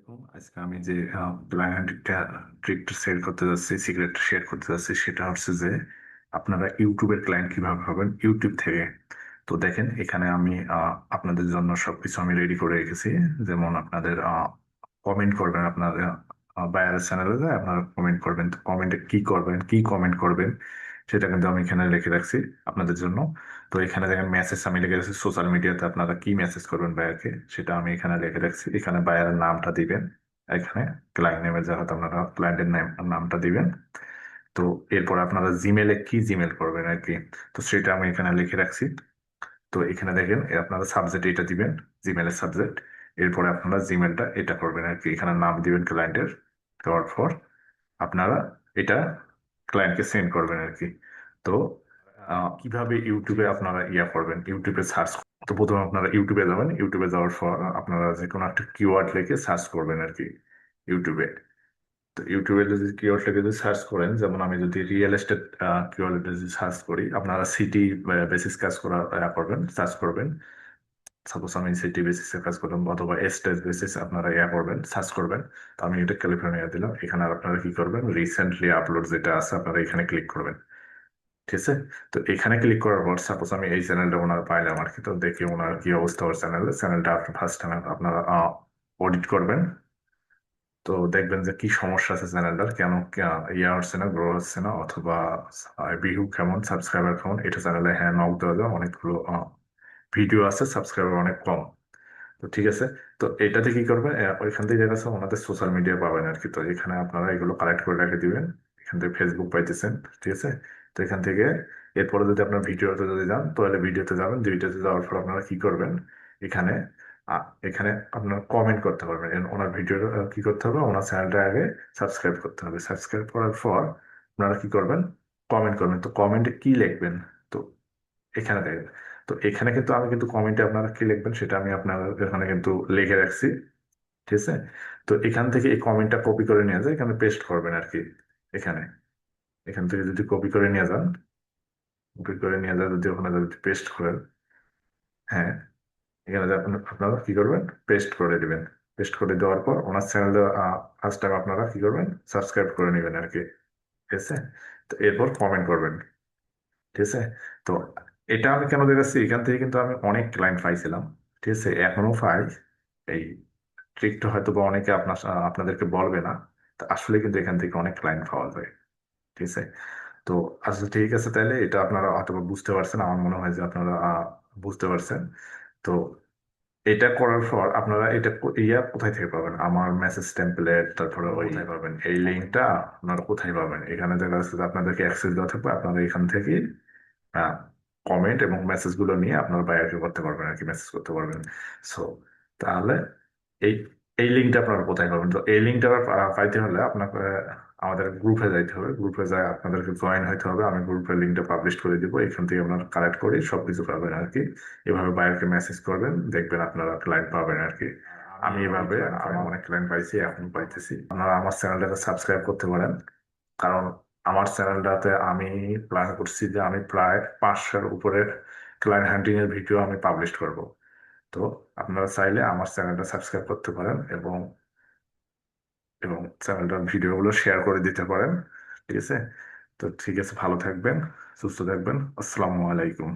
আসসালামাইকুম। আজকে আমি যে ক্লায়েন্টটা ট্রিকটা শেয়ার করতে যাচ্ছি, সিক্রেট শেয়ার করতে যাচ্ছি, সেটা হচ্ছে যে আপনারা ইউটিউবের ক্লায়েন্ট কিভাবে হবেন ইউটিউব থেকে। তো দেখেন, এখানে আমি আপনাদের জন্য সবকিছু আমি রেডি করে রেখেছি। যেমন আপনাদের কমেন্ট করবেন, আপনাদের বায়ারের চ্যানেলে যায় আপনারা কমেন্ট করবেন। তো কমেন্টে কি করবেন, কি কমেন্ট করবেন, সেটা কিন্তু আমি এখানে লিখে রাখছি আপনাদের জন্য। তো এখানে দেখেন মেসেজ আমি লিখে রাখছি, সোশ্যাল মিডিয়াতে আপনারা কি মেসেজ করবেন বায়ারকে সেটা আমি এখানে লিখে রাখছি। এখানে বায়ারের নামটা দিবেন, এখানে ক্লায়েন্ট নেমে যা হয়তো আপনারা ক্লায়েন্টের নামটা দিবেন। তো এরপর আপনারা জিমেলে কি জিমেল করবেন আর কি, তো সেটা আমি এখানে লিখে রাখছি। তো এখানে দেখেন আপনারা সাবজেক্ট এটা দিবেন, জিমেলের সাবজেক্ট। এরপরে আপনারা জিমেলটা এটা করবেন আর কি, এখানে নাম দিবেন ক্লায়েন্টের। দেওয়ার পর আপনারা এটা ক্লায়েন্টকে সেন্ড করবেন আর কি। তো কিভাবে ইউটিউবে আপনারা করবেন, ইউটিউবে সার্চ। তো প্রথমে আপনারা ইউটিউবে যাবেন, ইউটিউবে যাওয়ার পর আপনারা যে কোনো একটা কিওয়ার্ড লিখে সার্চ করবেন আর কি ইউটিউবে। তো ইউটিউবে যদি কিওয়ার্ড লিখে যদি সার্চ করেন, যেমন আমি যদি রিয়েল এস্টেট কিওয়ার্ড যদি সার্চ করি, আপনারা সিটি বেসিস কাজ করা করবেন, সার্চ করবেন। সাপোজ আমি সিটি বেসিসে কাজ করলাম, অথবা এস্টেট বেসিস আপনারা করবেন, সার্চ করবেন। তো আমি এটা ক্যালিফোর্নিয়া দিলাম। এখানে আপনারা কি করবেন, রিসেন্টলি আপলোড যেটা আছে আপনারা এখানে ক্লিক করবেন। ঠিক আছে। তো এখানে ক্লিক করার পর সাপোজ আমি এই চ্যানেলটা ওনার পাইলাম আর কি, তো দেখি ওনার কি অবস্থা ওর চ্যানেলটা আপনি ফার্স্ট টাইম আপনারা অডিট করবেন। তো দেখবেন যে কি সমস্যা আছে চ্যানেলটার, কেন হচ্ছে না, গ্রো হচ্ছে না, অথবা ভিউ কেমন, সাবস্ক্রাইবার কেমন। এটা চ্যানেলে হ্যাঁ নক দেওয়া যায়, অনেকগুলো ভিডিও আছে, সাবস্ক্রাইবার অনেক কম। তো ঠিক আছে। তো এটাতে কি করবেন, ওইখান থেকে দেখা যাচ্ছে ওনাদের সোশ্যাল মিডিয়া পাবেন আর কি। তো এখানে আপনারা এগুলো কালেক্ট করে রেখে দিবেন। এখান থেকে ফেসবুক পাইতেছেন, ঠিক আছে। তো এখান থেকে এরপরে যদি আপনার ভিডিওতে যদি যান, তাহলে ভিডিওতে যাবেন। ভিডিওতে যাওয়ার পর আপনারা কি করবেন, এখানে এখানে আপনার কমেন্ট করতে পারবেন। ওনার ভিডিও কি করতে হবে, ওনার চ্যানেলটা আগে সাবস্ক্রাইব করতে হবে। সাবস্ক্রাইব করার পর আপনারা কি করবেন, কমেন্ট করবেন। তো কমেন্টে কি লিখবেন, তো এখানে দেখেন। তো এখানে কিন্তু আমি কিন্তু কমেন্টে আপনারা কি লিখবেন সেটা আমি আপনাদের এখানে কিন্তু লিখে রাখছি, ঠিক আছে। তো এখান থেকে এই কমেন্টটা কপি করে নিয়ে যায় এখানে পেস্ট করবেন আর কি। এখানে এখান থেকে যদি কপি করে নিয়ে যান, কপি করে নিয়ে যান, যদি ওখানে যদি পেস্ট করেন, হ্যাঁ, এখানে যে আপনারা কি করবেন, পেস্ট করে দিবেন। পেস্ট করে দেওয়ার পর ওনার চ্যানেলটা ফার্স্ট টাইম আপনারা কি করবেন, সাবস্ক্রাইব করে নেবেন আর কি, ঠিক আছে। তো এরপর কমেন্ট করবেন, ঠিক আছে। তো এটা আমি কেন দেখাচ্ছি, এখান থেকে কিন্তু আমি অনেক ক্লায়েন্ট পাইছিলাম, ঠিক আছে, এখনো পাই। এই ট্রিকটা হয়তো বা অনেকে আপনাদেরকে বলবে না। তো আসলে কিন্তু এখান থেকে অনেক ক্লায়েন্ট পাওয়া যায়, ঠিক আছে। তো আচ্ছা ঠিক আছে, তাহলে এটা আপনারা হয়তো বা বুঝতে পারছেন, আমার মনে হয় যে আপনারা বুঝতে পারছেন। তো এটা করার পর আপনারা এটা কোথায় থেকে পাবেন, আমার মেসেজ টেমপ্লেট, তারপরে ওই কোথায় পাবেন এই লিঙ্কটা, আপনারা কোথায় পাবেন, এখানে দেখা যাচ্ছে যে আপনাদেরকে অ্যাক্সেস দেওয়া থাকবে। আপনারা এখান থেকে কমেন্ট এবং মেসেজ গুলো নিয়ে আপনারা বায়ারকে করতে পারবেন আর কি, মেসেজ করতে পারবেন। সো তাহলে এই এই লিঙ্কটা আপনারা কোথায় পাবেন, তো এই লিঙ্কটা পাইতে হলে আপনাকে আমাদের গ্রুপে যাইতে হবে। গ্রুপে যায় আপনাদেরকে জয়েন হইতে হবে। আমি গ্রুপের লিঙ্কটা পাবলিশ করে দিব, এখান থেকে আপনারা কালেক্ট করে সবকিছু পাবেন আর কি। এভাবে বায়ারকে মেসেজ করবেন, দেখবেন আপনারা ক্লায়েন্ট পাবেন আর কি। আমি এভাবে আমি অনেক ক্লায়েন্ট পাইছি, এখন পাইতেছি। আপনারা আমার চ্যানেলটাকে সাবস্ক্রাইব করতে পারেন, কারণ আমার চ্যানেলটাতে আমি প্ল্যান করছি যে আমি প্রায় 500-এর উপরে ক্লায়েন্ট হান্টিং এর ভিডিও আমি পাবলিশ করব। তো আপনারা চাইলে আমার চ্যানেলটা সাবস্ক্রাইব করতে পারেন, এবং এবং চ্যানেলটার ভিডিওগুলো শেয়ার করে দিতে পারেন, ঠিক আছে। তো ঠিক আছে, ভালো থাকবেন, সুস্থ থাকবেন। আসসালামু আলাইকুম।